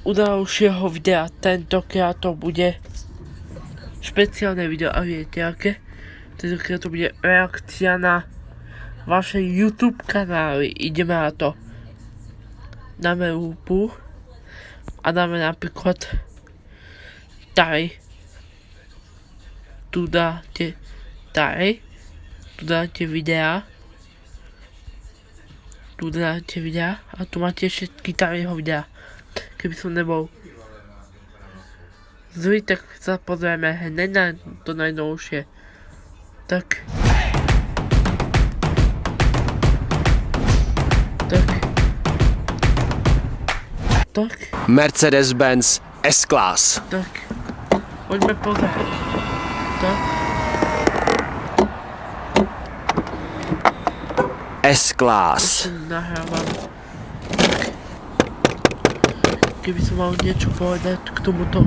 u ďalšieho videa. Tentokrát to bude špeciálne video a viete aké? Tentokrát to bude reakcia na vaše YouTube kanály. Ideme na to. Dáme lúpu a dáme napríklad tady. Tu dáte tady. Tu dáte videa. Tu dáte videa a tu máte všetky taryho videa. Keby som nebol zlý, tak sa pozrieme hneď na to najnovšie. Tak. Mercedes-Benz S-Class. Tak. Poďme pozrieť. Tak. S-Class. Nahrávam. Keby som mal niečo povedať k tomuto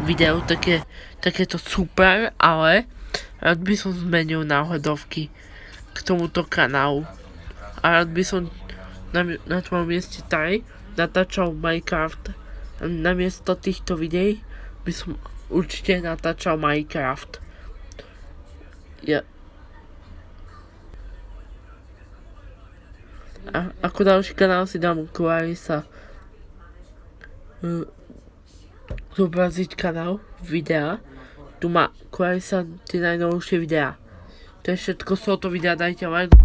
videu, tak je to super, ale rád by som zmenil náhľadovky k tomuto kanálu. A rád by som na tvojom mieste tady natáčal Minecraft. Namiesto týchto videí by som určite natáčal Minecraft. A ako ďalší kanál si dám Clarissa zobraziť kanál, videa. Tu má Clarissa tie najnovšie videá. To je všetko z tohoto videa, dajte like.